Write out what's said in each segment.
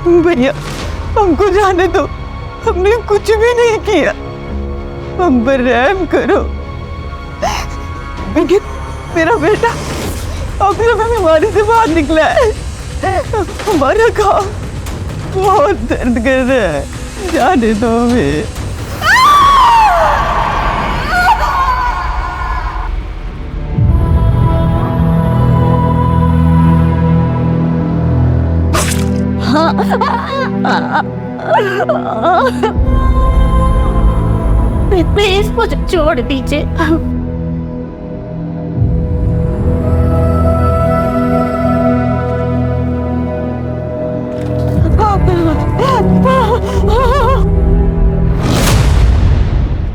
भैया हमको जाने दो, हमने कुछ भी नहीं किया, हम पर रहम करो। मेरा बेटा अभी बीमारी से बाहर निकला है, हमारा घाव बहुत दर्द कर रहा है, जाने दो हमें। प्लीज मुझे छोड़ दीजिए।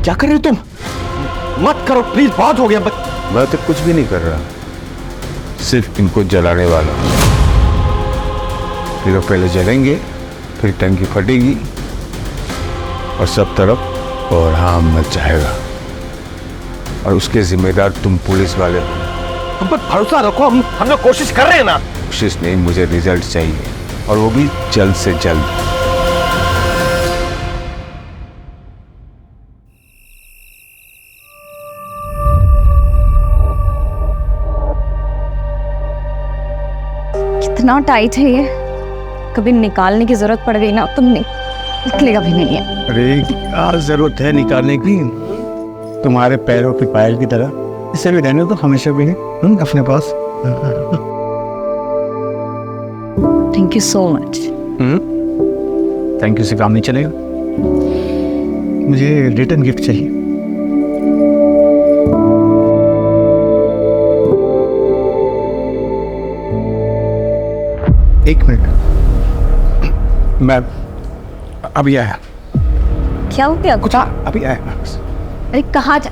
क्या कर रहे हो तुम? मत करो प्लीज, बहुत हो गया। मैं तो कुछ भी नहीं कर रहा, सिर्फ इनको जलाने वाला। ये लोग पहले जलेंगे, फिर टंकी फटेगी और सब तरफ और हम मच जाएगा, और उसके जिम्मेदार तुम पुलिस वाले हो। हम पर भरोसा रखो, हम लोग कोशिश कर रहे हैं ना। कोशिश नहीं, मुझे रिजल्ट चाहिए, और वो भी जल्द से जल्द। कितना टाइट है ये, कभी निकालने की जरूरत पड़ गई ना तो निकलेगा भी नहीं है। अरे क्या जरूरत है निकालने की, तुम्हारे पैरों की पायल की तरह इसे भी रहने तो हमेशा भी है अपने पास। Thank you so much. Thank you से काम नहीं चलेगा, मुझे रिटर्न गिफ्ट चाहिए। एक मिनट, मैं अभी आया। क्या हो गया? कुछ अभी आया। अरे कहाँ जा?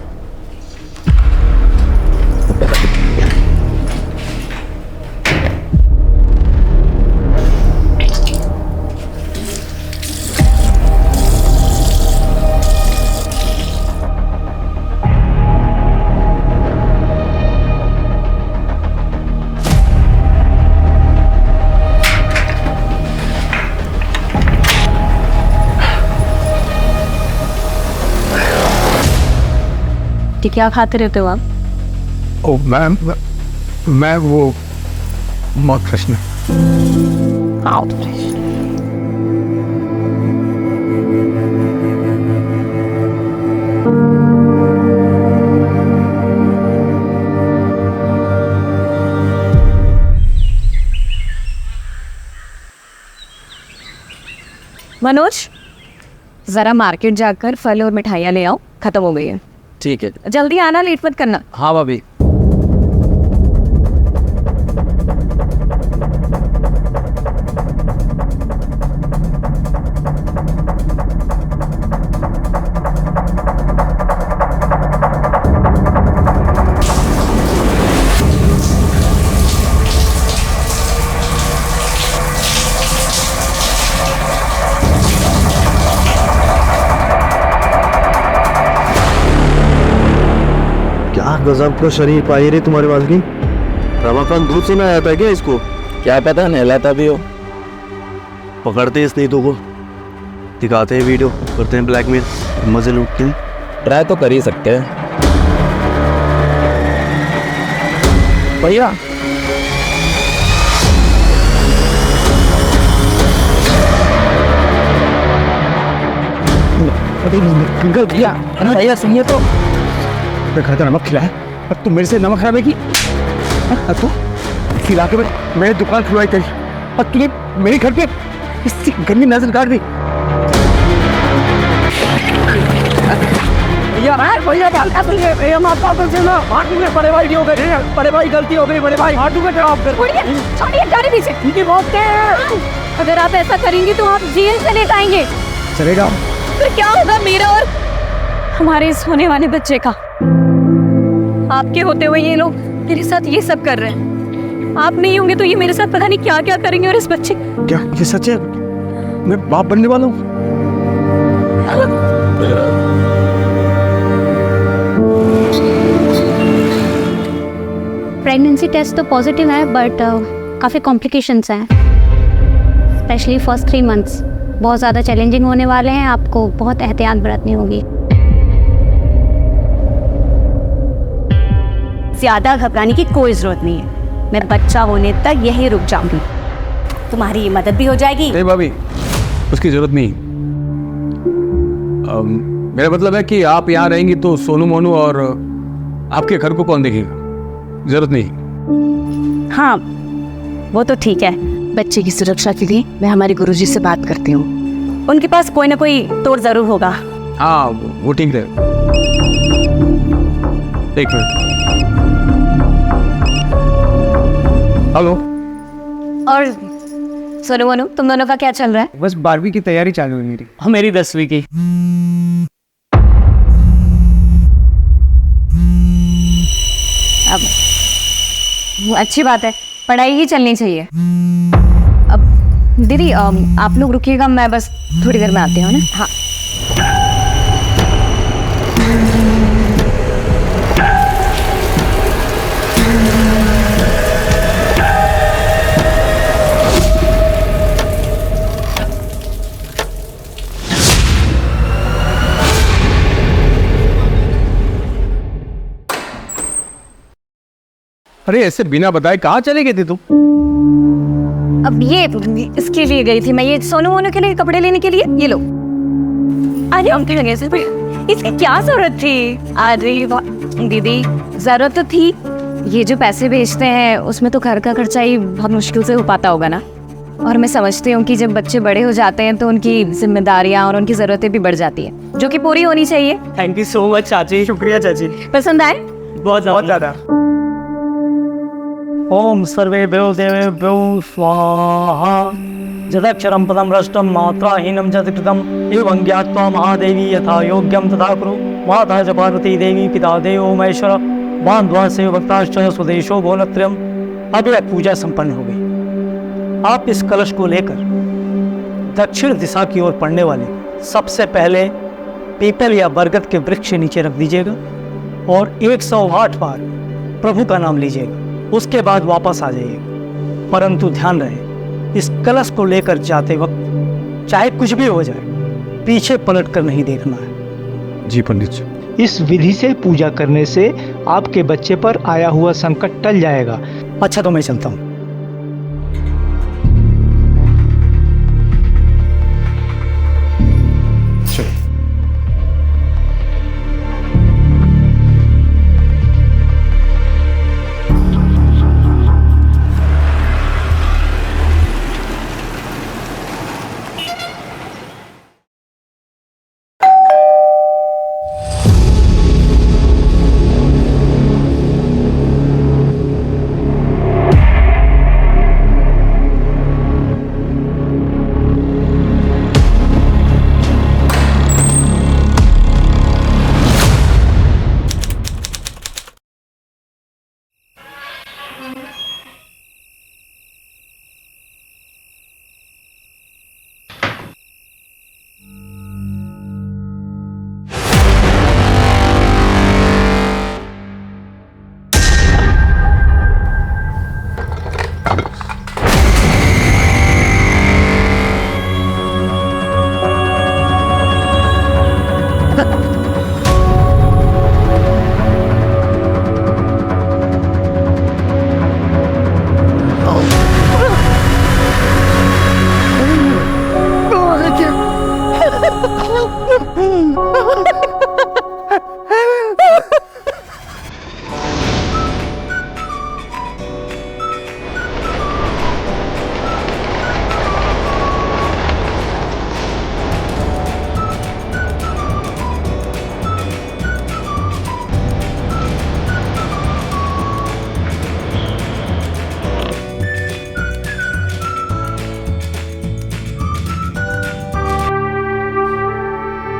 क्या खाते रहते हो आप? ओ मैम, मैं वो mouth freshener. Mouth freshener? Manoj, जरा मार्केट जाकर फल और मिठाइयाँ ले आओ, खत्म हो गई है। ठीक है, जल्दी आना, लेट मत करना। हाँ भाभी। गजब का शरीर पाई रे तुम्हारे पास की। रमाकांत दूध से ना आया था क्या इसको? क्या पता, नहलाता भी हो। पकड़ते इस नीतू को, दिखाते हैं वीडियो, करते हैं ब्लैकमेल, मजे लूटते हैं। ट्राई तो कर ही सकते हैं भैया। अंकल भैया, भैया सुनिए तो, मैं खाता नमक खिलाया और तुम मेरे से नमक खिलाने की। तू खिला के मैंने दुकान खुलवाई करी और तूने मेरे घर पे इतनी गंदी नजर काट दी। भैया माता को से ना हाथ में बड़े भाई हो गए, बड़े भाई गलती हो गई, बड़े भाई हाथ में जवाब कर। इनकी मौत है। अगर आप ऐसा करेंगे तो आप जेल चले जाएंगे। चलेगा फिर क्या होगा मेरा और हमारे इस होने वाले बच्चे का? आपके होते हुए ये लोग मेरे साथ ये सब कर रहे हैं। आप नहीं होंगे तो ये मेरे साथ पता नहीं क्या क्या करेंगे। और इस बच्चे, क्या ये सच है? मैं बाप बनने वाला हूँ। प्रेगनेंसी टेस्ट तो पॉजिटिव है बट काफ़ी कॉम्प्लिकेशंस हैं। स्पेशली फर्स्ट 3 मंथ्स बहुत ज़्यादा चैलेंजिंग होने वाले हैं। आपको बहुत एहतियात बरतनी होगी। ज़्यादा घबराने की कोई ज़रूरत नहीं है। मैं बच्चा होने तक यहीं रुक जाऊंगी। तुम्हारी मदद भी हो जाएगी। नहीं भाभी, उसकी जरूरत नहीं। मेरा मतलब है कि आप यहाँ रहेंगी तो सोनू मोनू और आपके घर को कौन देखेगा? जरूरत नहीं। हाँ, वो तो ठीक है। बच्चे की सुरक्षा के लिए मैं हमारे गुरुजी से बात करती हूँ। उनके पास कोई ना कोई तोड़ जरूर होगा। हाँ, वो ठीक है। एक मिनट। हेलो। और सोनू मोनू, तुम दोनों का क्या चल रहा है? बस 12वीं की तैयारी चालू है मेरी। और मेरी 10वीं की। अब अच्छी बात है, पढ़ाई ही चलनी चाहिए। अब दीदी आप लोग रुकिएगा, मैं बस थोड़ी देर में आती हूँ ना। हाँ। अरे ऐसे बिना बताए कहाँ चले गए थे तुम? अब ये इसके लिए गई थी मैं, ये सोनू मोनू के लिए कपड़े लेने के लिए। ये लो। अरे हम लगे इसकी क्या जरूरत थी? अरे दीदी, जरूरत तो थी। ये जो पैसे भेजते हैं उसमें तो घर का खर्चा ही बहुत मुश्किल से हो पाता होगा ना। और मैं समझती हूँ कि जब बच्चे बड़े हो जाते हैं तो उनकी जिम्मेदारियाँ और उनकी ज़रूरतें भी बढ़ जाती हैं, जो कि पूरी होनी चाहिए। थैंक यू सो मच चाची। शुक्रिया चाची। पसंद आए? बहुत ज़्यादा। ओम सर्वेभ्यो देवेभ्यो स्वाहा। जदक्षरं पदं भ्रष्टं मात्राहीनं च कृतं एवं ज्ञात्वा महादेवी यथा योग्यं तथा कुरु। माता च पार्वती देवी, पिता देवो महेश्वर, बान्धवा से भक्ताश्च स्वदेशो भोलत्रयम्। अब यह पूजा संपन्न हो गई। आप इस कलश को लेकर दक्षिण दिशा की ओर पड़ने वाले सबसे पहले पीपल या बरगद के वृक्ष के नीचे रख दीजिएगा और 108 बार प्रभु का नाम लीजिएगा। उसके बाद वापस आ जाइएगा। परंतु ध्यान रहे, इस कलश को लेकर जाते वक्त चाहे कुछ भी हो जाए, पीछे पलट कर नहीं देखना है। जी पंडित जी। इस विधि से पूजा करने से आपके बच्चे पर आया हुआ संकट टल जाएगा। अच्छा, तो मैं चलता हूँ।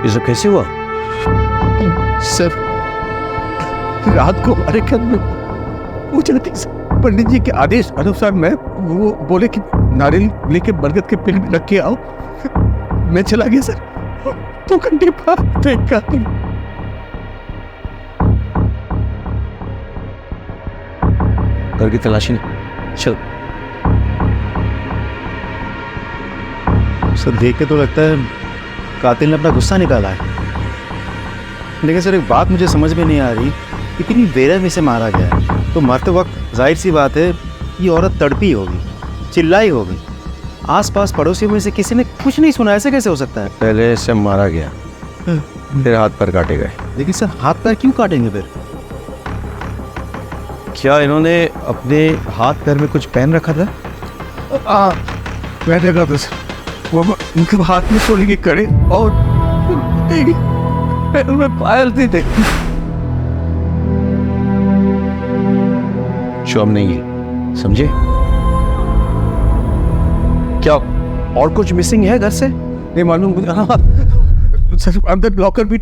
ये सब कैसे हुआ? सर, रात को हमारे घर में पूजा थी सर। पंडित जी के आदेश अनुसार मैं वो बोले कि नारियल लेके बरगद के पेड़ में रख के आओ। मैं चला गया सर। 2 घंटे बाद देखा। घर की तलाशी नहीं। चल। सर देख के तो लगता है कातिल ने अपना गुस्सा निकाला है, लेकिन सर एक बात मुझे समझ में नहीं आ रही, इतनी बेरहमी से मारा गया है तो मरते वक्त जाहिर सी बात है ये औरत तड़पी होगी, चिल्लाई होगी। आसपास पड़ोसियों में से किसी ने कुछ नहीं सुना, ऐसे कैसे हो सकता है? पहले से मारा गया, फिर हाथ पर काटे गए। लेकिन सर हाथ पैर क्यों काटेंगे फिर? क्या इन्होंने अपने हाथ पैर में कुछ पहन रखा था? मैं देखा था सर, वो उनके हाथ में सोने की कड़े और पैरों में पायल थी। शोम नहीं है, समझे? क्या और कुछ मिसिंग है घर से? नहीं मालूम मुझे। हाँ सर, अंदर लॉकर भी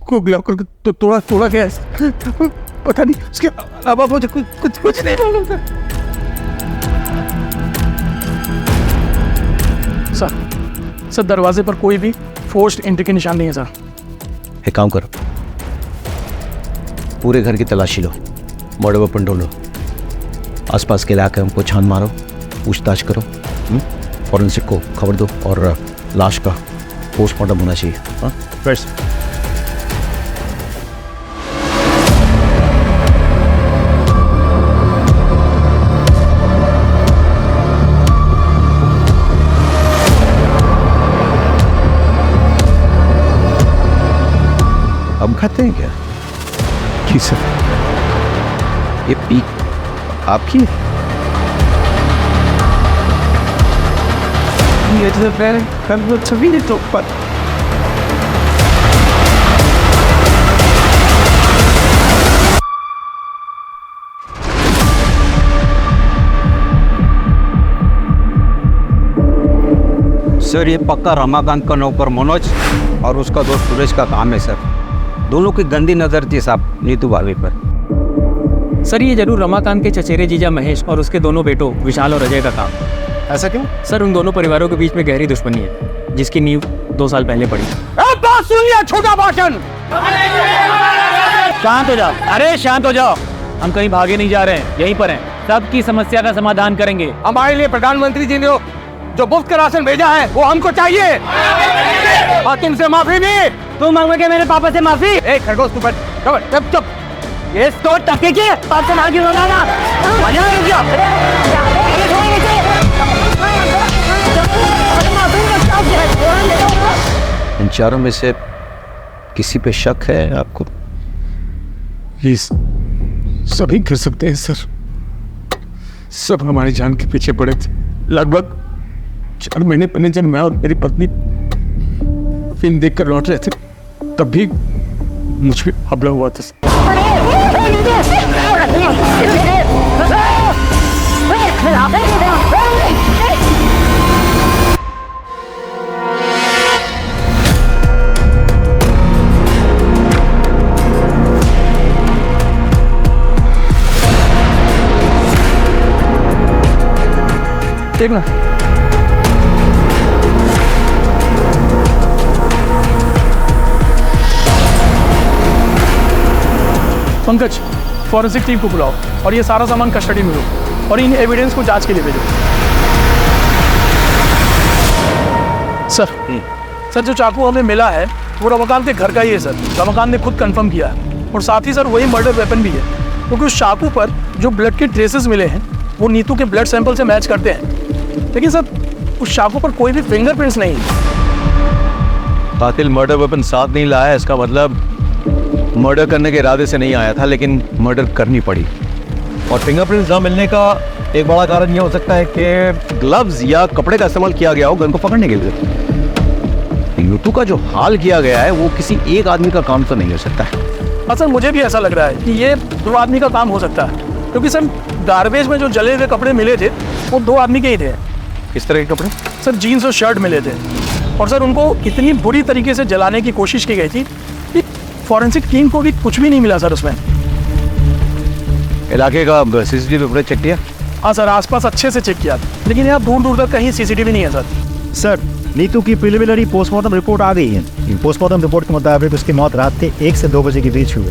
को लॉकर तो तोड़ा गया है। पता नहीं उसके अलावा मुझे कुछ नहीं मालूम था। सर दरवाजे पर कोई भी फोर्स्ड एंट्री के निशान नहीं है सर। एक काम करो, पूरे घर की तलाशी लो, मर्डर वेपन ढूंढो, आसपास के इलाके हमको छान मारो, पूछताछ करो, फॉरेंसिक को खबर दो और लाश का पोस्टमार्टम होना चाहिए। हाँ फर्स्ट अब खाते हैं क्या? जी सर। ये पीक आपकी है? ये तो पहले कल छवि नहीं तो पर सर ये पक्का रमाकांत का नौकर मनोज और उसका दोस्त सुरेश का काम है सर। दोनों की गंदी नजर थी साहब नीतू भाभी पर। सर ये जरूर रमाकांत के चचेरे जीजा महेश और उसके दोनों बेटों विशाल और अजय का काम। ऐसा क्यों? सर उन दोनों परिवारों के बीच में गहरी दुश्मनी है जिसकी नींव 2 साल पहले पड़ी। छोटा भाषण, शांत हो जाओ। अरे शांत हो जाओ, हम कहीं भागे नहीं जा रहे हैं, यहीं पर हैं। सबकी समस्या का समाधान करेंगे। हमारे लिए प्रधानमंत्री जी ने जो मुफ्त का राशन भेजा है वो हमको चाहिए और तुमसे माफी भी। तुम मांगोगे मेरे पापा से माफी? ए खरगोश तू बैठ, चुप। ये तो टक्के की बात से ना क्यों होगा ना? इन चारों में से किसी पे शक है आपको? प्लीज सभी कर सकते हैं सर, सब हमारी जान के पीछे पड़े थे। लगभग 4 महीने पहले जब मैं और मेरी पत्नी फिल्म देखकर लौट रहे थे तब भी मुझ पे हमला हुआ था। देखना पंकज, फॉरेंसिक टीम को बुलाओ और ये सारा सामान कस्टडी में लो और इन एविडेंस को जांच के लिए भेजो। सर जो चाकू हमें मिला है वो रमाकांत के घर का ही है सर। रमाकांत ने खुद कंफर्म किया है और साथ ही सर वही मर्डर वेपन भी है, क्योंकि उस चाकू पर जो ब्लड के ट्रेसेस मिले हैं वो नीतू के ब्लड सैंपल से मैच करते हैं, लेकिन सर उस चाकू पर कोई भी फिंगरप्रिंट्स नहीं है। कातिल मर्डर वेपन साथ नहीं लाया, इसका मतलब मर्डर करने के इरादे से नहीं आया था, लेकिन मर्डर करनी पड़ी। और फिंगरप्रिंट्स ना मिलने का एक बड़ा कारण यह हो सकता है कि ग्लव्स या कपड़े का इस्तेमाल किया गया हो गन को पकड़ने के लिए। नीतू का जो हाल किया गया है वो किसी एक आदमी का काम तो नहीं हो सकता है। हाँ सर, मुझे भी ऐसा लग रहा है कि ये 2 आदमी का काम हो सकता है, क्योंकि सर गार्बेज में जो जले हुए कपड़े मिले थे वो 2 आदमी के ही थे। किस तरह के कपड़े? सर जीन्स और शर्ट मिले थे और सर उनको इतनी बुरी तरीके से जलाने की कोशिश की गई थी कि फॉरेंसिक टीम को भी कुछ भी नहीं मिला सर उसमें। इलाके का सीसीटीवी फुटेज चेक किया? हाँ सर, आसपास अच्छे से चेक किया, लेकिन यहाँ दूर दूर तक कहीं सीसीटीवी नहीं है सर। सर नीतू की प्रिलिमिनरी पोस्टमार्टम रिपोर्ट आ गई है। पोस्टमार्टम रिपोर्ट के मुताबिक उसकी मौत रात के 1 से 2 बजे के बीच हुई।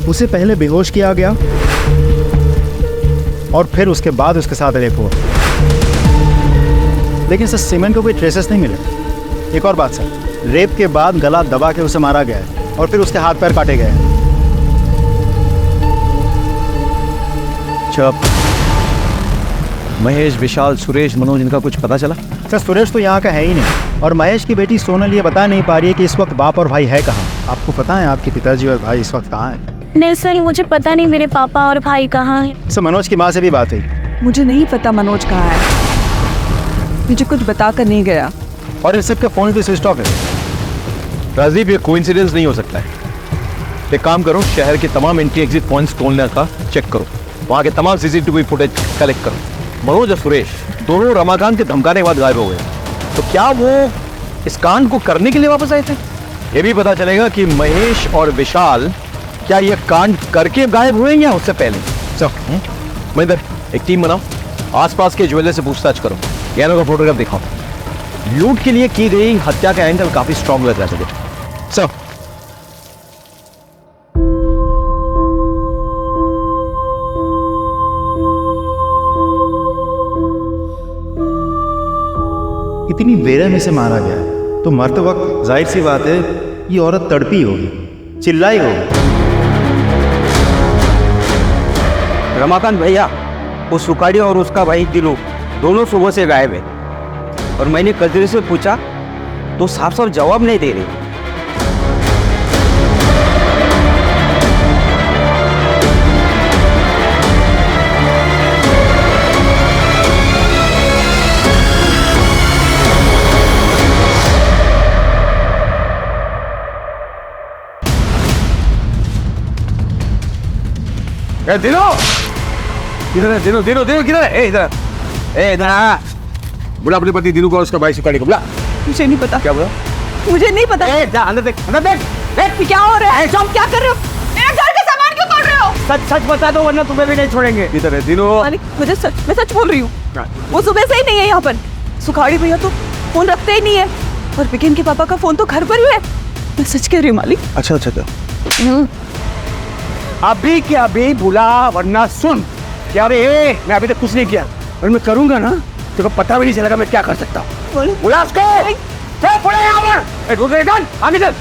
उसे पहले बेहोश किया गया और फिर उसके बाद उसके साथ रेप हुआ, लेकिन सर सीमेंट को कोई ट्रेसेस नहीं मिले। एक और बात सर, रेप के बाद गला दबा के उसे मारा गया है और फिर उसके हाथ पैर काटे गए हैं। चुप। महेश, विशाल, सुरेश, मनोज, इनका कुछ पता चला? सर सुरेश तो यहाँ का है ही नहीं, और महेश की बेटी सोनल ये बता नहीं पा रही है कि इस वक्त बाप और भाई है कहाँ। आपको पता है आपके पिताजी और भाई इस वक्त कहाँ है? नहीं सर, मुझे पता नहीं मेरे पापा और भाई कहाँ हैं। सर मनोज की माँ से भी बात हुई। मुझे नहीं पता मनोज कहाँ है, मुझे कुछ बता कर नहीं गया। और इस सबके फोन भी स्विच ऑफ है। राजीव, ये कोइंसिडेंस नहीं हो सकता है। एक काम करो, शहर के तमाम एंट्री एग्जिट पॉइंट्स टोलने का चेक करो, वहाँ के तमाम सीसीटीवी फुटेज कलेक्ट करो। मनोज और सुरेश दोनों रमाकांत के धमकाने के बाद गायब हो गए, तो क्या वो इस कांड को करने के लिए वापस आए थे? ये भी पता चलेगा कि महेश और विशाल क्या ये कांड करके गायब हुए या उससे पहले। चलो महेंद्र, एक टीम बनाओ, आसपास के ज्वेलर से पूछताछ करो, यानों का फोटोग्राफ दिखाओ। लूट के लिए की गई हत्या का एंगल काफी स्ट्रॉन्ग लग रहा है। चलो इतनी बेरहमी से मारा गया है तो मरते वक्त जाहिर सी बात है ये औरत तड़पी होगी, चिल्लाई होगी। रमाकांत भैया, वो सुखाड़ी और उसका भाई दिलू दोनों सुबह से गायब है, और मैंने कजरी से पूछा तो साफ साफ जवाब नहीं दे रही। दिनो किधर है? दिनो दिनो दिनो किधर है? इधर इधर आ। बुला अपने पति दिनू को और उसका भाई सुखाड़ी को बुला। मुझे नहीं पता। क्या बोला? मुझे नहीं पता। जा अंदर देख, अंदर देख। देख क्या हो रहा है? तुम क्या कर रहे हो? मेरे घर का सामान क्यों तोड़ रहे हो? सच सच बता दो वरना तुम्हें भी नहीं छोड़ेंगे। किधर है दिनो? मैं सच बोल रही हूँ। वो सुबह से ही नहीं है यहाँ पर। सुखाड़ी भैया तो फोन रखते ही नहीं है, और विकेन के पापा का फोन तो घर पर ही है। मैं सच कह रही हूँ मालिक। अच्छा अच्छा अभी क्या अभी बुला, वरना सुन क्या रे, मैं अभी तक कुछ नहीं किया और मैं करूंगा ना तो पता भी नहीं चलेगा मैं क्या कर सकता हूँ। बुला उसको। चल पड़े यहाँ पर, आगे चल।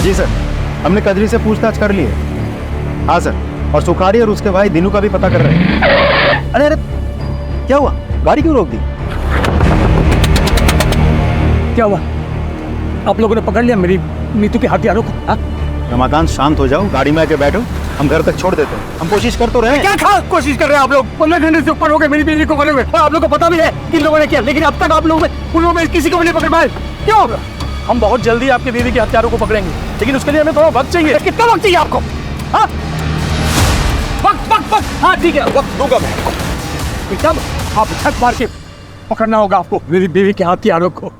जी सर, हमने कजरी से पूछताछ कर ली है। हाँ सर, और सुखाड़ी और उसके भाई दिनू का भी पता कर रहे हैं। अरे अरे क्या हुआ? गाड़ी क्यों रोक दी? क्या हुआ? आप लोगों ने पकड़ लिया मेरी नीतू के हथियारों को? रमाकांत शांत हो जाओ, गाड़ी में आके बैठो, हम घर तक छोड़ देते हैं। हम कोशिश कर तो रहे हैं। क्या कोशिश कर रहे हैं आप लोग? 15 घंटे से ऊपर हो गए मेरी बीवी को पकड़े हुए, और आप लोग को पता भी है किन लोगों ने किया, लेकिन अब तक आप लोगों में उन लोगों में किसी को भी नहीं पकड़ पाए। क्यों? हम बहुत जल्दी आपकी बीवी के हथियारों को पकड़ेंगे, लेकिन उसके लिए हमें थोड़ा वक्त चाहिए। कितना वक्त चाहिए आपको? वक्त। हाँ ठीक है, वक्त दूंगा मैं आपको। आप छत मार के पकड़ना होगा आपको मेरी बीवी के हथियारों को।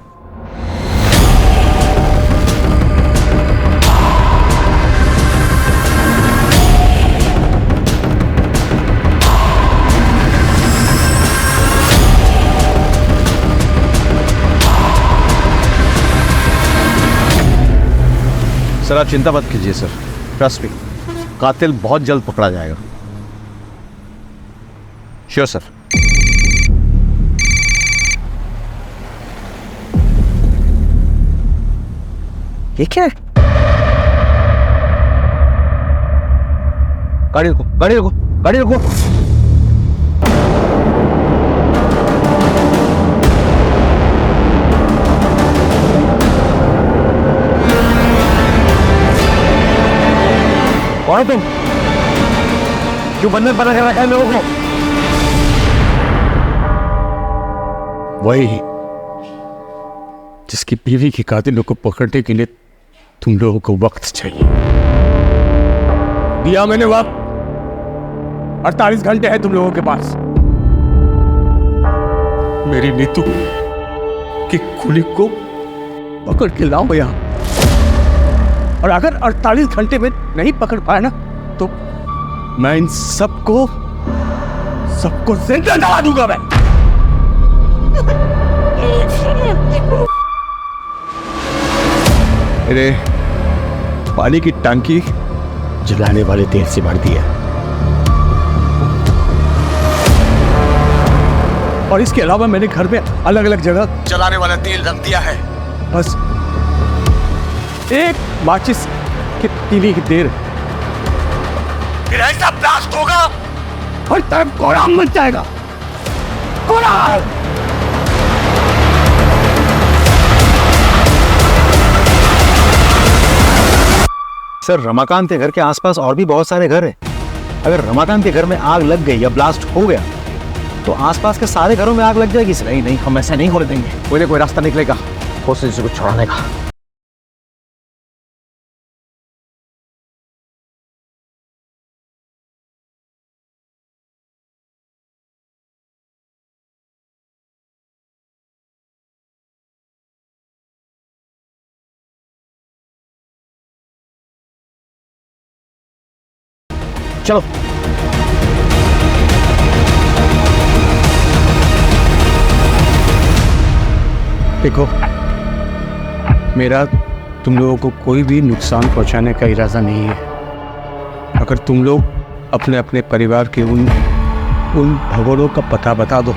सर आप चिंता मत कीजिए सर, ट्रस्ट मी, कातिल बहुत जल्द पकड़ा जाएगा। Sure sir. ये क्या है? गाड़ी रुको, गाड़ी रुको, गाड़ी रुको। कौन तुम? क्यों बंधन बना कर रखा है लोगों को? वही जिसकी बीवी के कातिलों को पकड़ने के लिए तुम लोगों को वक्त चाहिए। दिया मैंने वक्त, 48 घंटे है तुम लोगों के पास। मेरी नीतू की खूनी को पकड़ के लाओ यहां, और अगर 48 घंटे में नहीं पकड़ पाया ना तो मैं इन सबको जिंदा जला दूंगा मैं। अरे पानी की टंकी जलाने वाले तेल से भर दिया और इसके अलावा मैंने घर में अलग अलग जगह जलाने वाला तेल रख दिया है। बस एक माचिस की तीली की देर, फिर ऐसा ब्लास्ट होगा और तब कोहराम मच जाएगा। कोहराम! सर, रमाकांत के घर के आसपास और भी बहुत सारे घर हैं। अगर रमाकांत के घर में आग लग गई या ब्लास्ट हो गया तो आसपास के सारे घरों में आग लग जाएगी। नहीं नहीं, हम ऐसा नहीं होने देंगे। कोई ना कोई रास्ता निकलेगा कोशिश को छुड़ाने का। चलो देखो, मेरा तुम लोगों को कोई भी नुकसान पहुंचाने का इरादा नहीं है। अगर तुम लोग अपने अपने परिवार के उन भगोड़ों का पता बता दो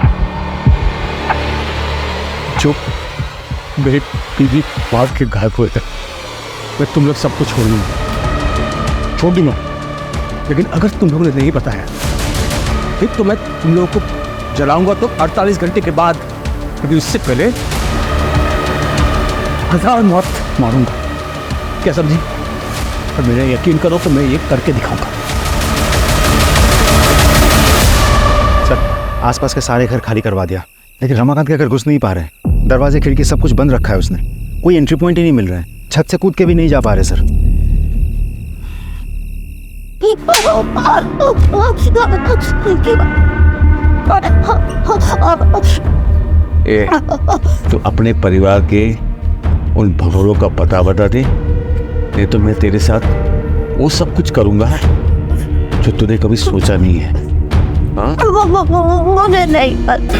जो मेरे बीवी मार के घायल हुए थे, मैं तुम लोग सबको छोड़ दूंगा। लेकिन अगर तुम लोगों ने नहीं बताया फिर तो मैं तुम लोगों को जलाऊंगा तो 48 घंटे के बाद, क्योंकि उससे पहले 1000 मौत मारूंगा। क्या समझी? और मेरा यकीन करो तो मैं ये करके दिखाऊंगा। सर, आसपास के सारे घर खाली करवा दिया, लेकिन रमाकांत के घर घुस नहीं पा रहे। दरवाजे खिड़की सब कुछ बंद रखा है उसने। कोई एंट्री पॉइंट ही नहीं मिल रहा है। छत से कूद के भी नहीं जा पा रहे सर। तो अपने परिवार के उन भगोड़ों का पता बता दे, नहीं तो मैं तेरे साथ वो सब कुछ करूंगा जो तूने कभी सोचा नहीं है। हाँ? मुझे नहीं पता।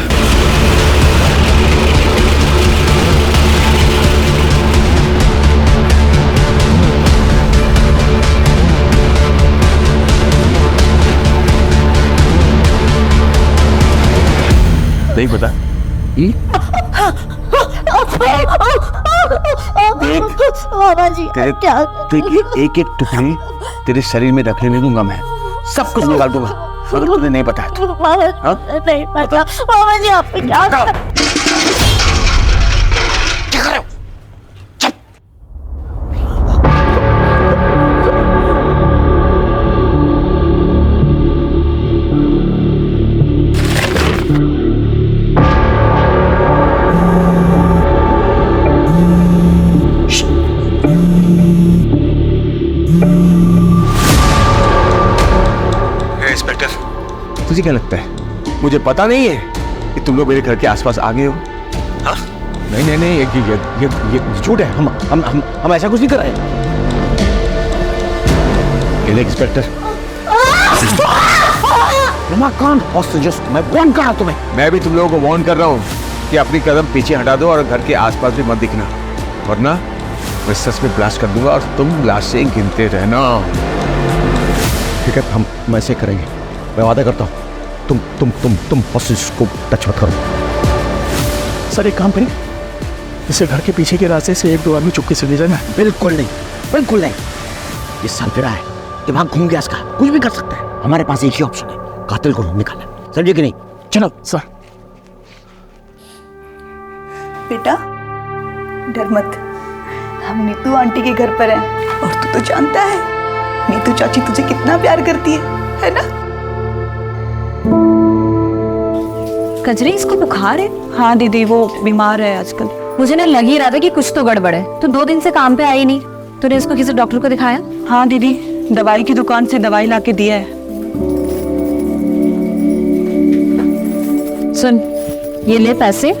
नहीं पता? तेरे एक टुकड़े तेरे शरीर में रखने नहीं दूंगा मैं, सब कुछ निकाल दूंगा अगर तुझे नहीं पता है तो। नहीं पता मामा जी, आप क्या कर रहे हो? तुझे क्या लगता है मुझे पता नहीं है कि तुम लोग मेरे घर के आसपास आ गए हो? हाँ? नहीं नहीं, ये झूठ है। हम ऐसा कुछ नहीं कर रहे हैं। इंस्पेक्टर, मैं वार्न कर रहा हूं तुम्हें। मैं भी तुम लोगों को वार्न कर रहा हूँ कि अपनी कदम पीछे हटा दो और घर के आसपास भी मत दिखना, वरना मैं सच में ब्लास्ट कर दूंगा और तुम लाशें गिनते रहना। ठीक है, हम ऐसे करेंगे, मैं वादा करता हूँ। तुम हॉस्टेज को टच मत करो। सर, एक काम करें, इसे घर के पीछे के रास्ते से 1-2 आदमी चुपके से ले जाना। बिल्कुल नहीं, बिल्कुल नहीं। ये सालफिरा है, दिमाग घूम गया इसका, कुछ भी कर सकता है। हमारे पास एक ही ऑप्शन है, कातिल को निकालना। समझे कि नहीं? चलो सर। बेटा डर मत, हम नीतू आंटी के घर पर हैं और तू तो जानता है नीतू चाची तुझे कितना प्यार करती है ना? कजरी, इसको बुखार है? हाँ दीदी, वो बीमार है आजकल। मुझे ना लग ही रहा था कि कुछ तो गड़बड़ है। तो 2 दिन से काम पे आई नहीं, तूने इसको किसी डॉक्टर को दिखाया? हाँ दीदी, दवाई की दुकान से दवाई लाके दिया है। सुन, ये ले पैसे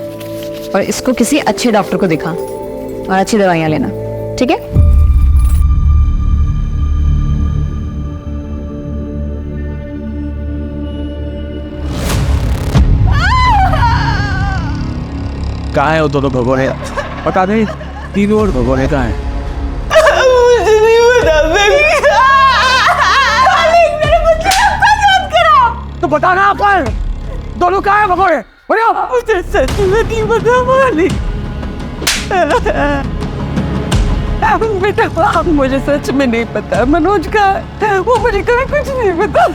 और इसको किसी अच्छे डॉक्टर को दिखा और अच्छी दवाइयाँ लेना, ठीक है? कहाँ है वो दोनों भगोड़े? बता दे, तीनों भगोड़े कहाँ हैं? मुझे नहीं बता सकती। बताना अपन, दोनों कहाँ है भगोड़े? मुझे सच में नहीं पता मालिक। बेटा मुझे सच में नहीं पता मनोज का है। वो मुझे कभी कुछ नहीं पता।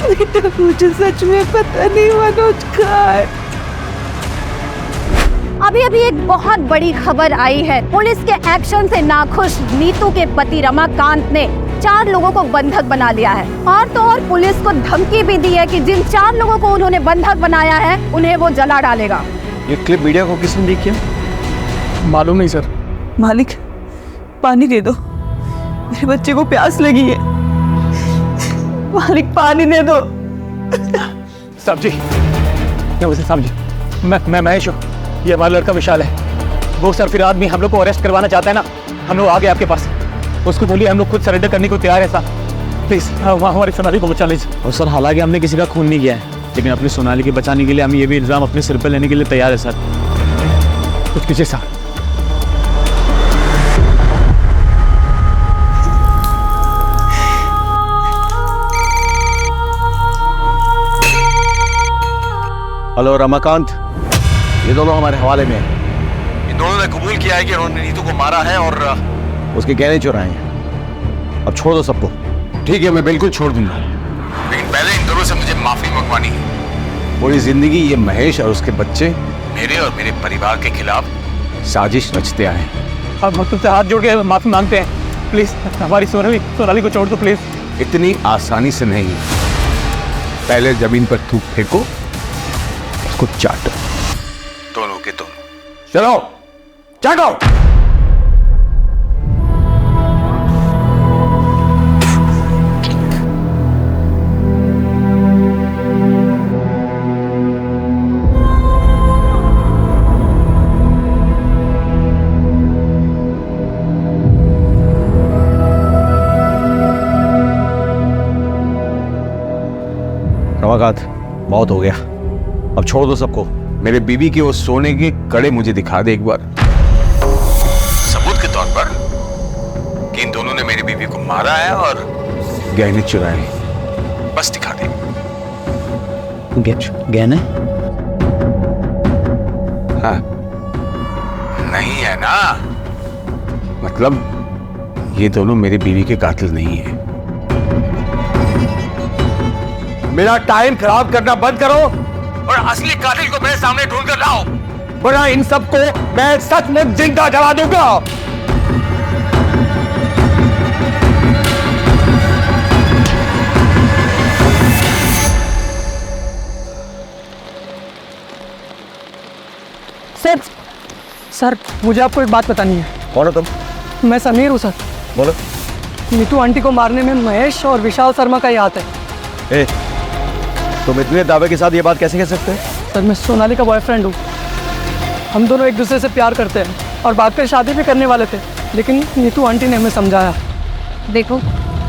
बेटा मुझे सच में पता नहीं मनोज का है। अभी अभी एक बहुत बड़ी खबर आई है। पुलिस के एक्शन से नाखुश नीतू के पति रमाकांत ने 4 लोगों को बंधक बना लिया है, और तो और पुलिस को धमकी भी दी है कि जिन 4 लोगों को उन्होंने बंधक बनाया है उन्हें वो जला डालेगा। ये क्लिप मीडिया को किसने लीक किया? मालूम नहीं सर। मालिक पानी दे दो, मेरे बच्चे को प्यास लगी है। मालिक पानी दे दो। साहब जी, नमस्ते साहब जी, मैं महेश हूँ, ये हमारा लड़का विशाल है। वो सर फिर आदमी हम लोग को अरेस्ट करवाना चाहता है ना, हम लोग आ गए आपके पास। उसको बोलिए हम लोग खुद सरेंडर करने को तैयार है साहब, प्लीज हमारी सोनाली को बचा लीजिए। और सर हालांकि हमने किसी का खून नहीं किया है, लेकिन अपनी सोनाली के बचाने के लिए हम ये भी इल्ज़ाम अपने सिर पर लेने के लिए तैयार है सर। कुछ कीजिए साहब। हेलो रमाकांत, ये दोनों हमारे हवाले में हैं। इन दोनों ने कबूल किया है कि उन्होंने नीतू को मारा है और उसके गहने चुराए हैं। अब छोड़ दो सबको। ठीक है, मैं बिल्कुल छोड़ दूंगा, लेकिन पहले इन दोनों से मुझे माफी मंगवानी है। पूरी जिंदगी ये महेश और उसके बच्चे मेरे और मेरे परिवार के खिलाफ साजिश रचते आए। अब हम तुमसे हाथ जोड़ के माफी मांगते हैं, प्लीज हमारी सोनाली को छोड़ दो प्लीज। इतनी आसानी से नहीं, पहले जमीन पर थूक फेंको, उसको चाटो, दोनों के दोनों। चलो चाटो। रमाकांत बहुत हो गया, अब छोड़ दो सबको। मेरे बीवी के वो सोने के कड़े मुझे दिखा दे एक बार, सबूत के तौर पर कि इन दोनों ने मेरी बीवी को मारा है और गहने चुराए। बस दिखा दे। गहने? हाँ, नहीं है ना, मतलब ये दोनों मेरी बीवी के कातिल नहीं है। मेरा टाइम खराब करना बंद करो और असली कातिल को मेरे सामने ढूंढ कर लाओ, वरना इन सबको मैं सच में जिंदा जला दूंगा। सर मुझे आपको एक बात बतानी है। कौन हो तुम? मैं समीर हूँ सर। बोलो। नीतू आंटी को मारने में महेश और विशाल शर्मा का ही हाथ है। तुम इतने दावे के साथ ये बात कैसे कह सकते हैं? सर मैं सोनाली का बॉयफ्रेंड हूँ, हम दोनों एक दूसरे से प्यार करते हैं और बात कर शादी भी करने वाले थे, लेकिन नीतू आंटी ने हमें समझाया। देखो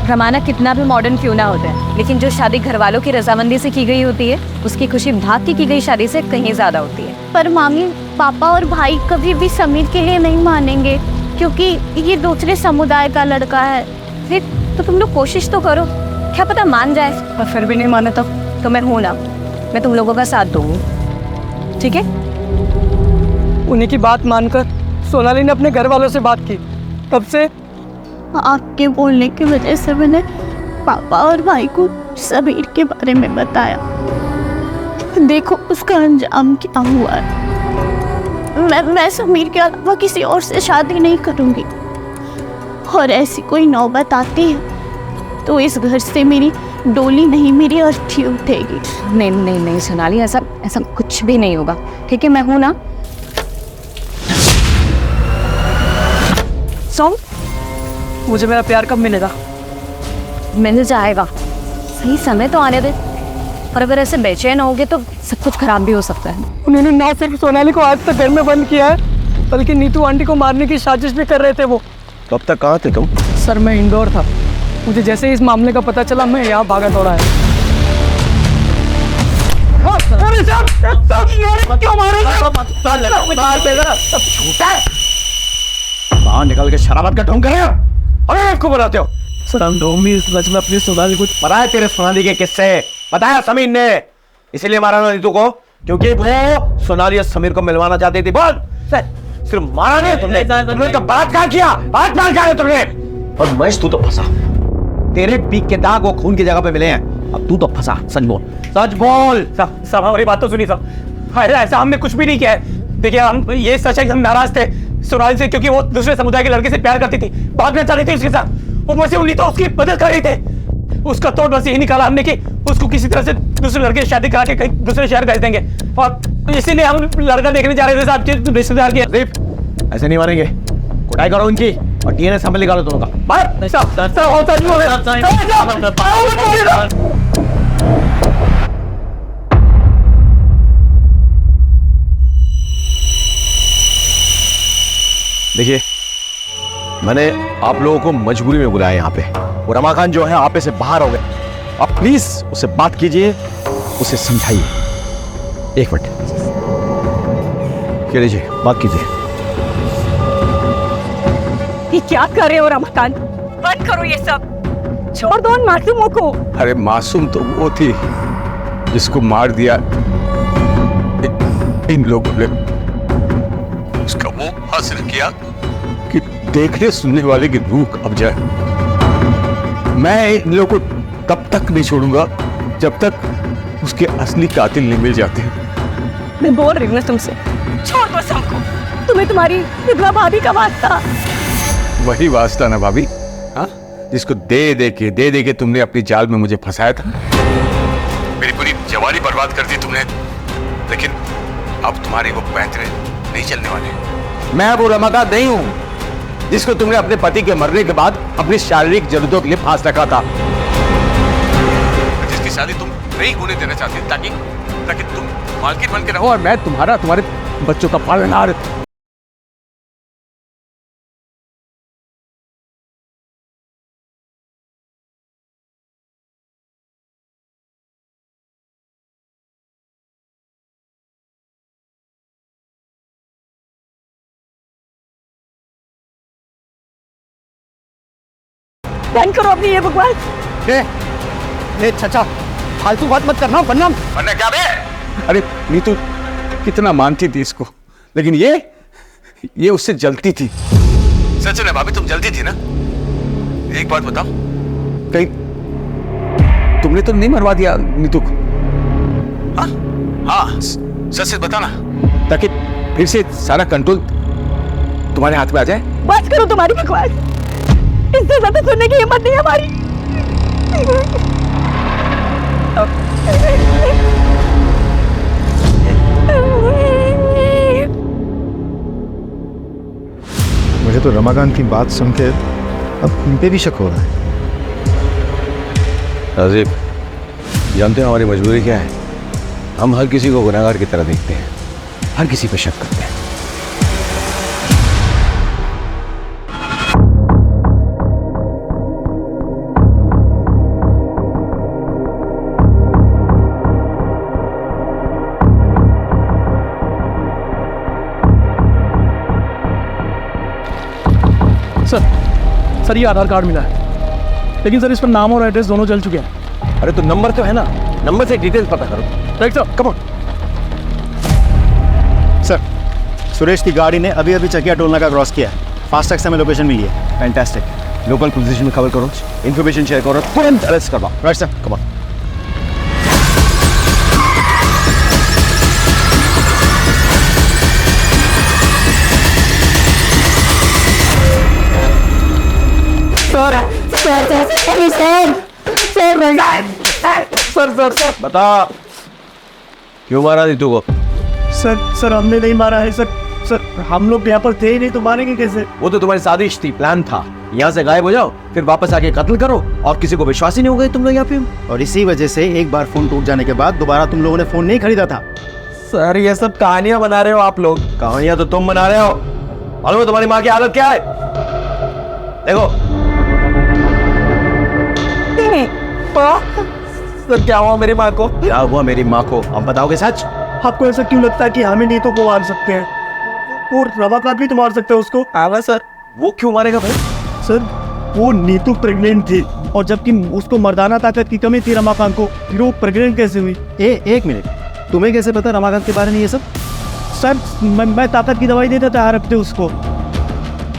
रमाना कितना भी मॉडर्न क्यों ना होता है, लेकिन जो शादी घर वालों की रजामंदी से की गई होती है उसकी खुशी भाग की गई शादी से कहीं ज़्यादा होती है। पर मामी पापा और भाई कभी भी समीर के लिए नहीं मानेंगे, क्योंकि ये दूसरे समुदाय का लड़का है। फिर तो तुम लोग कोशिश तो करो, क्या पता मान जाए। और फिर भी नहीं माने तो मैं हूँ ना, मैं तुम लोगों का साथ दूँगी, ठीक है? उन्हीं की बात मानकर सोनाली ने अपने घर वालों से बात की, तब से आपके बोलने की वजह से मैंने पापा और भाई को समीर के बारे में बताया। देखो उसका अंजाम क्या हुआ है। मैं समीर के अलावा किसी और से शादी नहीं करूंगी, और ऐसी कोई नौबत आती है तो इस घर से मेरी डोली नहीं, मेरी अर्थी उठेगी। नहीं नहीं नहीं सोनाली, ऐसा कुछ भी नहीं होगा, ठीक है? मैं हूं ना। सॉन्ग मुझे मेरा प्यार कब मिलेगा? मिल जाएगा, सही समय तो आने दे। और अगर ऐसे बेचैन होगे तो सब कुछ खराब भी हो सकता है। उन्होंने ना सिर्फ सोनाली को आज तक घर में बंद किया है, बल्कि नीतू आंटी को मारने की साजिश भी कर रहे थे वो। तो अब तक कहाँ थे तुम? सर मैं इंदौर था, मुझे जैसे ही इस मामले का पता चला मैं यहाँ भागा दौड़ा है। बाहर निकल के शराबत का ढोंग कर रहे हो? अरे आपको बनाते हो सर हम दो में अपनी सोनाली कुछ बताया तेरे सोनाली के किस्से, बताया समीर ने, इसीलिए मारा ना नीतू को क्योंकि वो सोनाली और समीर को मिलवाना चाहती थी। बोल सिर्फ मारा नहीं तुमने तो बलात्कार किया, बलात्कार किया तुमने। और महेश तू तो फंसा, तेरे पीक के दाग वो खून की जगह पे मिले हैं, अब तू तो फंसा। सच बोल, सच बोल। सब हमारी बात तो सुनी सब। अरे ऐसा हमने कुछ भी नहीं किया है। देखिए हम ये सच है कि हम नाराज थे सोनाली से क्योंकि वो दूसरे समुदाय के लड़के से प्यार करती थी, भागना चाहती थी उसके साथ। ऊपर से उन्हीं तो उसकी मदद कर रही थे। उसका तोड़ बस यही निकाला हमने कि उसको किसी तरह से दूसरे लड़के से शादी करा के कहीं दूसरे शहर भेज देंगे, और इसीलिए हम लड़का देखने जा रहे थे साहब के रिश्तेदार के। ऐसे नहीं मारेंगे, कुटाई करो उनकी और डीएनए सैंपल निकालो दोनों का। देखिए मैंने आप लोगों को मजबूरी में बुलाया यहाँ पे, और रमाकांत जो है आपे से बाहर हो गए। आप प्लीज उससे बात कीजिए, उसे समझाइए। एक मिनट के लीजिए, बात कीजिए। ये क्या कर रहे हो रमाकांत? बंद करो ये सब, छोड़ दो उन मासूमों को। अरे मासूम तो वो थी जिसको मार दिया इन लोगों ने। उसका वो हासिल किया कि देखने सुनने वाले की रूह अब जाए। मैं इन लोगों को तब तक नहीं छोड़ूंगा जब तक उसके असली कातिल नहीं मिल जाते। मैं बोल रही हूँ ना तुमसे, छोड़ दो सबको। तुम्हें तुम्हारी विधवा भाभी का वास्ता। वही वास्ता ना भाभी, हाँ, जिसको दे दे के तुमने अपनी जाल में मुझे फंसाया था। मेरी पूरी जवानी बर्बाद कर दी तुमने, लेकिन अब तुम्हारे वो पैंतरे नहीं चलने वाले। मैं वो रमाकांत नहीं हूं जिसको तुमने अपने पति के मरने के बाद अपनी शारीरिक जरूरतों के लिए फांस रखा था, जिसकी शादी तुम नहीं होने देना चाहते ताकि तुम मालकिन बन के रहो और मैं तुम्हारे बच्चों का पालनहार। बंद करो अपनी ये बकवास। चाचा फालतू बात मत करना वरना क्या बे? अरे नीतू कितना मानती थी इसको, लेकिन ये उससे जलती थी। सच है भाभी, तुम जलती थी ना। एक बात बताओ, कहीं तुमने तो नहीं मरवा दिया नीतू को? हाँ सच सच बताना, ताकि फिर से सारा कंट्रोल तुम्हारे हाथ में आ जाए। बस करो तुम्हारी बकवास, इससे ज्यादा सुनने की हिम्मत नहीं हमारी। मुझे तो रमाकांत की बात सुन के अब इन पे भी शक हो रहा है। राजीव, जानते हो हमारी मजबूरी क्या है? हम हर किसी को गुनहगार की तरह देखते हैं, हर किसी पे शक करते हैं। सर ये आधार कार्ड मिला है, लेकिन सर इस पर नाम और एड्रेस दोनों चल चुके हैं। अरे तो नंबर तो है ना, नंबर से डिटेल्स पता करो। Right sir, come on. Sir, Suresh की गाड़ी ने अभी अभी चकिया टोल नाका क्रॉस किया है। फास्टैग से हमें लोकेशन मिली है। फैंटास्टिक। लोकल पोजीशन में खबर करो, इन्फॉर्मेशन शेयर करो, तुरंत अरेस्ट करवाओ। Right sir, come on. Sir बता, क्यों मारा नीतू को? सर हमने नहीं मारा है सर हम लोग यहाँ पर थे ही नहीं, तो मारेंगे कैसे? वो तो तुम्हारी साजिश थी, प्लान था। यहाँ से गायब हो जाओ, फिर वापस आके कत्ल करो, और किसी को विश्वास ही नहीं हो गए तुम लोग यहाँ पे। और इसी वजह से एक बार फोन टूट जाने के बाद दोबारा तुम लोगों ने फोन नहीं खरीदा था। सर ये सब कहानियां बना रहे हो आप लोग। कहानियां तो तुम बना रहे हो। मालूम है तुम्हारी माँ की हालत क्या है? देखो सर क्या हुआ मेरी माँ को? क्या हुआ मेरी माँ को? अब बताओगे सच? आपको ऐसा क्यों लगता है कि हम ही नीतू को मार सकते हैं? और रमाकांत भी तो मार सकते हैं उसको। आवा सर, वो क्यों मारेगा भाई? सर वो नीतू प्रेग्नेंट थी, और जबकि उसको मर्दाना ताकत की कमी थी रमाकांत को, फिर वो प्रेग्नेंट कैसे हुई? एक मिनट, तुम्हें कैसे पता रमाकांत के बारे में ये सब? सर मैं ताकत की दवाई देता था हर हफ्ते उसको।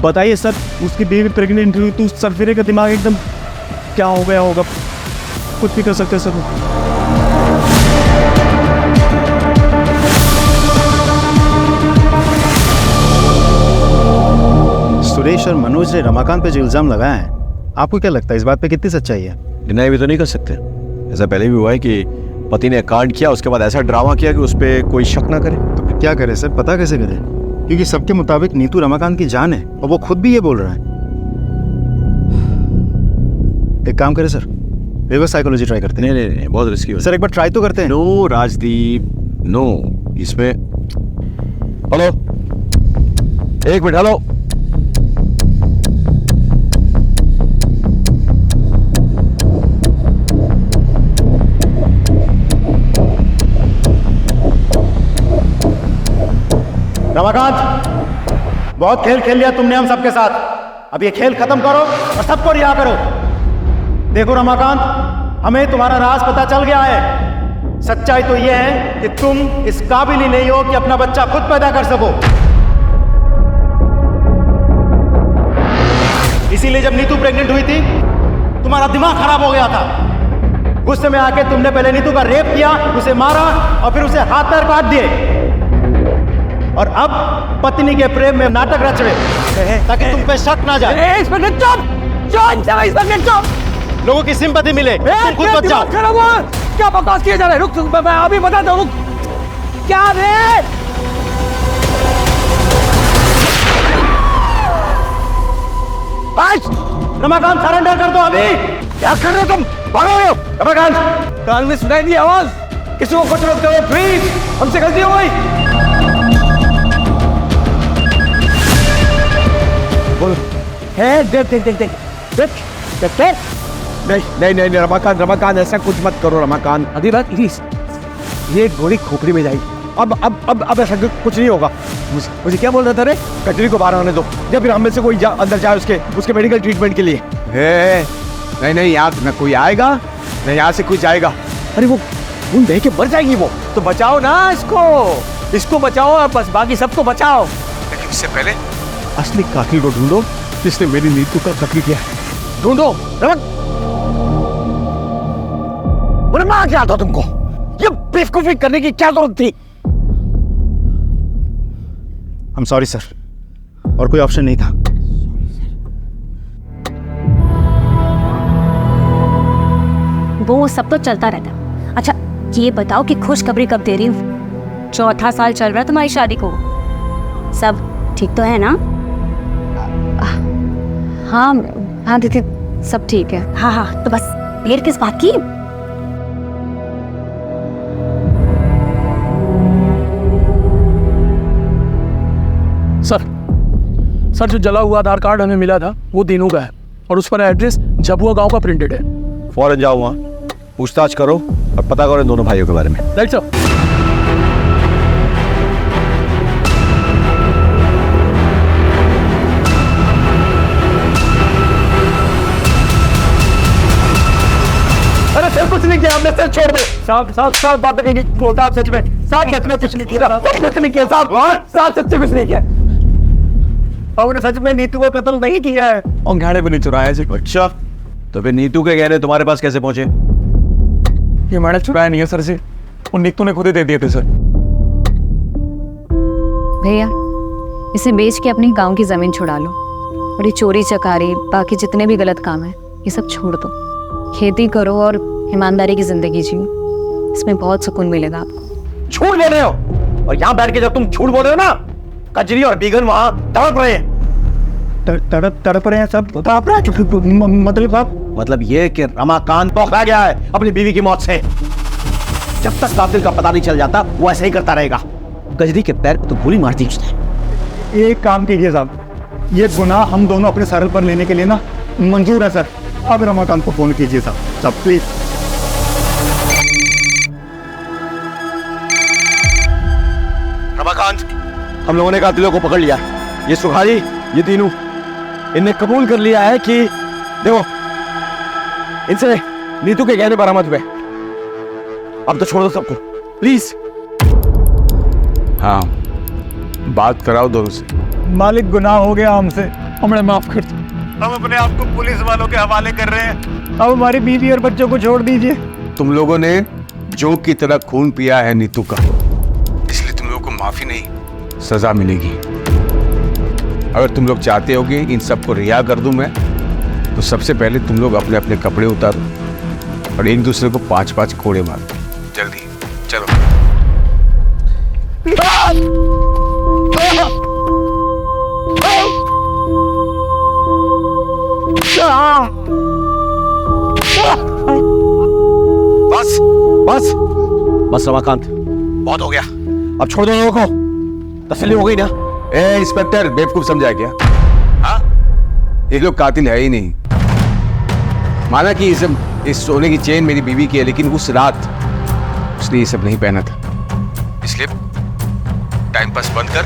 बताइए सर, उसकी बीवी प्रेग्नेंट हुई तो सरफिरे का दिमाग एकदम क्या हो गया होगा? कुछ भी कर सकते सर। सुरेश और मनोज ने रमाकांत पे जो इल्जाम लगाया है, आपको क्या लगता है इस बात पे कितनी सच्चाई है? डिनाई भी तो नहीं कर सकते। ऐसा पहले भी हुआ है कि पति ने कांड किया, उसके बाद ऐसा ड्रामा किया कि उस पर कोई शक ना करे। तो फिर क्या करे सर, पता कैसे करे? क्योंकि सबके मुताबिक नीतू रमाकांत की जान है और वो खुद भी ये बोल रहा है। एक काम करे सर, रिवर्स साइकोलॉजी ट्राई करते हैं। नहीं, बहुत रिस्की हो सर, एक बार ट्राई तो करते हैं। No Rajdeep, no. इसमें हेलो, एक मिनट, हेलो। रमाकांत, बहुत खेल खेल लिया तुमने हम सबके साथ, अब ये खेल खत्म करो और सबको रिहा करो। देखो रमाकांत, हमें तुम्हारा राज पता चल गया है। सच्चाई तो यह है कि तुम इस काबिल ही नहीं हो कि अपना बच्चा खुद पैदा कर सको। इसीलिए जब नीतू प्रेग्नेंट हुई थी, तुम्हारा दिमाग खराब हो गया था। गुस्से में आके तुमने पहले नीतू का रेप किया, उसे मारा और फिर उसे हाथ पैर काट दिए, और अब पत्नी के प्रेम में नाटक रच रहे ताकि तुम पे शक ना जाए। लोगों की सिंपैथी मिले, तुम खुद बच जाओ। क्या बकवास किया जा रहा है? रुक, मैं अभी बताता हूँ। क्या रे? रमाकांत, सरेंडर कर दो अभी। क्या कर रहे हो तुम? भागो रमाकांत। कान में सुनाई दी आवाज, किसी को कुछ मत करो प्लीज, हमसे गलती हो गई। बोलो। देख। नहीं रमाकांत, ऐसा कुछ मत करो रमाकांत। अभी बात प्लीज, ये गोली खोपड़ी में जाएगी। अब ऐसा कुछ नहीं होगा। मुझे क्या बोल रहा था रे? कचरी को बाहर आने दो, या फिर हम में से कोई अंदर जाए उसके मेडिकल ट्रीटमेंट के लिए। नहीं, यहाँ न कोई आएगा, न यहाँ से कोई जाएगा। अरे वो खून दे के मर जाएगी वो। तो बचाओ ना इसको बचाओ, बस बाकी सबको बचाओ। लेकिन इससे पहले असली कातिल को ढूंढो जिसने मेरी नीतू का कत्ल किया है। ढूंढो। बोले मार क्या था तुमको? ये बेवकूफी करने की क्या जरूरत थी? I'm sorry सर, और कोई ऑप्शन नहीं था। वो सब तो चलता रहता। अच्छा ये बताओ कि खुशखबरी कब दे रही हूँ? 4था साल चल रहा है तुम्हारी शादी को, सब ठीक तो है ना? हाँ दीदी, सब ठीक है। हाँ, तो बस देर किस बात की? सर, जो जला हुआ आधार कार्ड हमें मिला था वो दीनू का है, और उस पर एड्रेस झबुआ गांव का प्रिंटेड है। फौरन जाओ वहाँ, पूछताछ करो और पता करो इन दोनों भाइयों के बारे में। Right sir. अरे सर कुछ नहीं किया हमने, सर छोड़ दो। साहब बात नहीं बोलता आप, सच में साहब, सच में कुछ नहीं किया, कुछ नहीं किया साहब, सच में कुछ नहीं किया। और सच में नीतू को कत्ल नहीं किया है, और गहने भी नहीं चुराए सिर्फ। अच्छा, तो फिर नीतू के गहने तुम्हारे पास कैसे पहुंचे? ये मैंने चुराया नहीं है सर से, वो नीतू ने खुद ही दे दिए थे सर। भैया, इसे बेच के अपनी गांव की जमीन छुड़ा लो, और ये चोरी चकारी बाकी जितने भी गलत काम है ये सब छोड़ दो। खेती करो और ईमानदारी की जिंदगी जियो, इसमें बहुत सुकून मिलेगा आपको। झूठ बोल रहे हो, और यहाँ बैठ के जब तुम झूठ बोल रहे हो ना, कजरी और बीगन वहां तड़प रहे हैं। तड़प रहे हैं सब? मतलब ये कि रमाकांत पकड़ा गया है अपनी बीवी की मौत से। जब तक कातिल का पता नहीं चल जाता वो ऐसे ही करता रहेगा। गजरी के पैर को तो गोली मार दी उसने। एक काम कीजिए साहब, ये गुनाह हम दोनों अपने सर पर लेने के लिए ना मंजूर है सर। अब रमाकांत को फोन कीजिए साहब प्लीज। रमाकांत, हम लोगों ने कातिलों को पकड़ लिया। ये सुखारी, ये तीनों, इनने कबूल कर लिया है कि देखो, इनसे नीतू के गहने बरामद हुए। अब तो छोड़ दो सबको, प्लीज। हाँ, बात कराओ दोनों से। मालिक, गुनाह हो गया हमसे, हमें माफ कर दो। हम अपने आप को पुलिस वालों के हवाले कर रहे हैं। अब हमारी बीवी और बच्चों को छोड़ दीजिए। तुम लोगों ने जो की तरह खून पिया है नीतू का, इसलिए तुम लोगों को माफी नहीं, सजा मिलेगी। अगर तुम लोग चाहते हो कि इन सबको रिहा कर दूं मैं, तो सबसे पहले तुम लोग अपने अपने कपड़े उतारो और एक दूसरे को 5-5 कोड़े मारो। जल्दी चलो। बस बस बस रमाकांत, बहुत हो गया। अब छोड़ दो लोगों को, तसल्ली हो गई ना? ए इंस्पेक्टर, बेवकूफ समझा क्या? हाँ, ये लोग कातिल है ही नहीं। माना कि इस सोने की चेन मेरी बीवी की है, लेकिन उस रात उसने ये सब नहीं पहना था। इसलिए टाइम पास बंद कर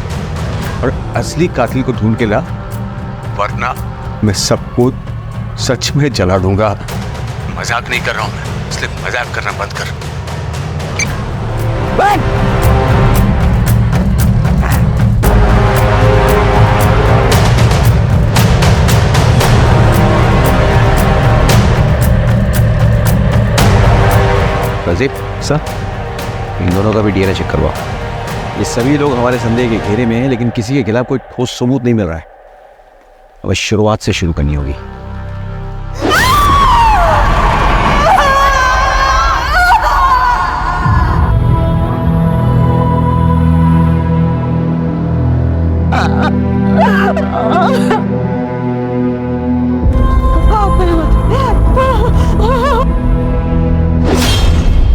और असली कातिल को ढूंढ के ला, वरना मैं सबको सच में जला दूंगा। मजाक नहीं कर रहा हूं मैं, इसलिए मजाक करना बंद कर। रजीब सर, इन दोनों का भी डीएनए चेक करवाओ। ये सभी लोग हमारे संदेह के घेरे में हैं, लेकिन किसी के खिलाफ कोई ठोस सबूत नहीं मिल रहा है। अब शुरुआत से शुरू करनी होगी।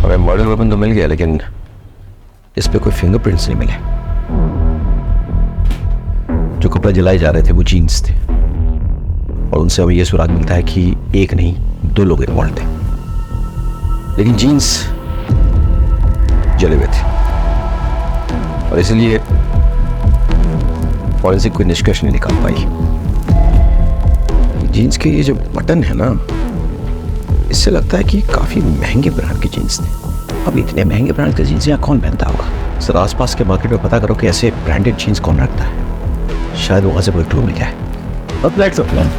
हमें मर्डर वेपन तो मिल गया, लेकिन इस पे कोई फिंगरप्रिंट्स नहीं मिले। जो कपड़े जलाए जा रहे थे वो जीन्स थे, और उनसे हमें यह सुराग मिलता है कि एक नहीं 2 लोग इन्वॉल्व थे, लेकिन जीन्स जले हुए थे, और इसलिए फॉरेंसिक कोई निष्कर्ष नहीं निकाल पाई। जीन्स के ये जो बटन है ना, इससे लगता है कि काफी महंगे ब्रांड की जीन्स थे। अब इतने महंगे ब्रांड के जीन्स यहाँ कौन पहनता होगा? सर, आसपास के मार्केट में पता करो कि ऐसे ब्रांडेड जीन्स कौन रखता है। शायद वहां से कोई क्लू मिल जाए। अब लेट्स प्लान।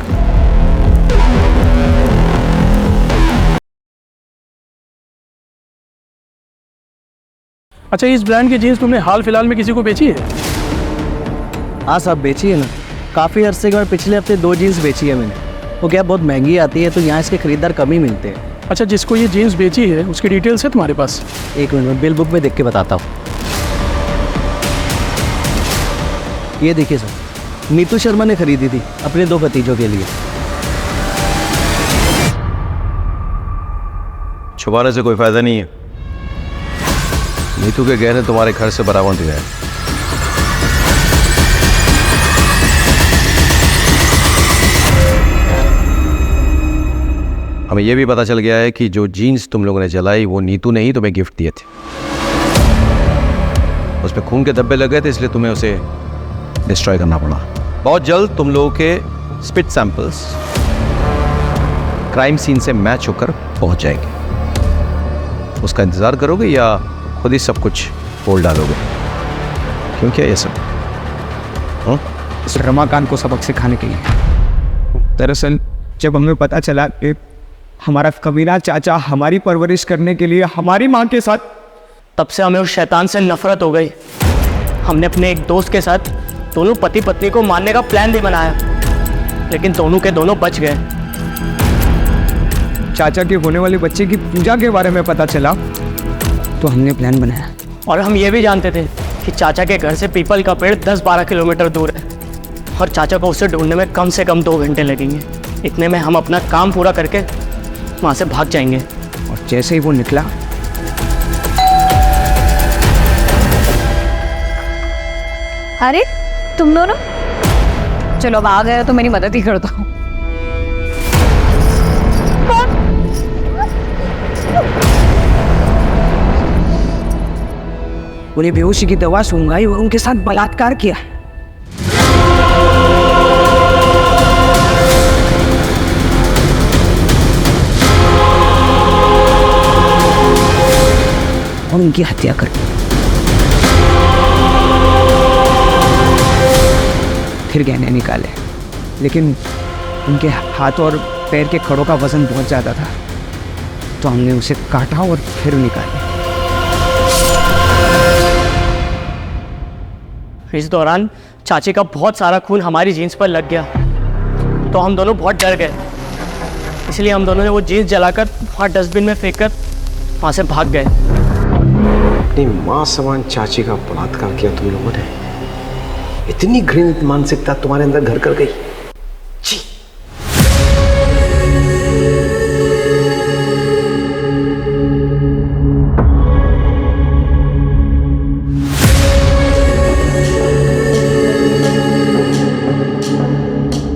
अच्छा, इस ब्रांड की जीन्स तुमने हाल फिलहाल में किसी को बेची है? हाँ साहब, बेची है ना। काफ़ी अरसे के बाद पिछले हफ्ते 2 जीन्स बेची है मैंने। वो क्या बहुत महंगी आती है, तो यहाँ इसके खरीदार कम ही मिलते हैं। अच्छा, जिसको ये जीन्स बेची है उसकी डिटेल्स है तुम्हारे पास? एक मिनट में बिल बुक में देख के बताता हूँ। ये देखिए सर, नीतू शर्मा ने खरीदी थी अपने 2 भतीजों के लिए। छुपाने से कोई फायदा नहीं है। नीतू के गहने तुम्हारे घर से बरामद हुए हैं। हमें यह भी पता चल गया है कि जो जीन्स तुम लोगों ने जलाई वो नीतू ने ही तुम्हें गिफ्ट दिए थे। उसमें खून के धब्बे लगे थे, इसलिए तुम्हें उसे डिस्ट्रॉय करना पड़ा। बहुत जल्द तुम लोगों के स्पिट सैंपल्स क्राइम सीन से मैच होकर पहुंच जाएंगे। उसका इंतजार करोगे या खुद ही सब कुछ बोल डालोगे? क्यों किया ये सब? इस रमाकांत को सबक सिखाने के लिए। दरअसल जब हमें पता चला कि हमारा कमीना चाचा हमारी परवरिश करने के लिए हमारी माँ के साथ, तब से हमें उस शैतान से नफरत हो गई। हमने अपने एक दोस्त के साथ दोनों पति पत्नी को मारने का प्लान भी बनाया, लेकिन दोनों के दोनों बच गए। चाचा के होने वाले बच्चे की पूजा के बारे में पता चला तो हमने प्लान बनाया। और हम ये भी जानते थे कि चाचा के घर से पीपल का पेड़ 10-12 किलोमीटर दूर है, और चाचा को उसे ढूंढने में कम से कम 2 घंटे लगेंगे। इतने में हम अपना काम पूरा करके वहाँ से भाग जाएंगे। और जैसे ही वो निकला, अरे तुम दोनों, चलो अब आ गए तो मेरी मदद ही कर दो। उन्हें बेहोशी की दवा सूंघाई और उनके साथ बलात्कार किया। और उनकी हत्या कर दी। फिर गहने निकाले, लेकिन उनके हाथ और पैर के खड़ों का वजन बहुत ज़्यादा था, तो हमने उसे काटा और फिर निकाले। इस दौरान चाची का बहुत सारा खून हमारी जीन्स पर लग गया, तो हम दोनों बहुत डर गए। इसलिए हम दोनों ने वो जीन्स जलाकर वहाँ डस्टबिन में फेंक कर वहाँ से भाग गए। अपनी माँ समान चाची का बलात्कार किया तुम लोगों ने। इतनी घृणित मानसिकता तुम्हारे अंदर घर कर गई। छी।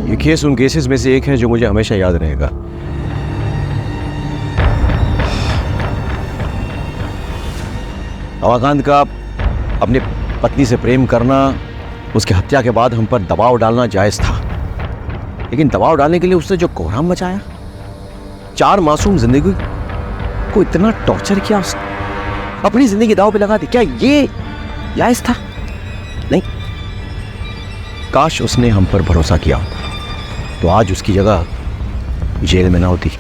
ये केस उन केसेस में से एक है जो मुझे हमेशा याद रहेगा। रमाकांत का अपनी पत्नी से प्रेम करना, उसकी हत्या के बाद हम पर दबाव डालना जायज था, लेकिन दबाव डालने के लिए उसने जो कोहराम मचाया, 4 मासूम जिंदगी को इतना टॉर्चर किया उसने, अपनी जिंदगी दांव पे लगा दी, क्या ये जायज था? नहीं। काश उसने हम पर भरोसा किया होता, तो आज उसकी जगह जेल में ना होती।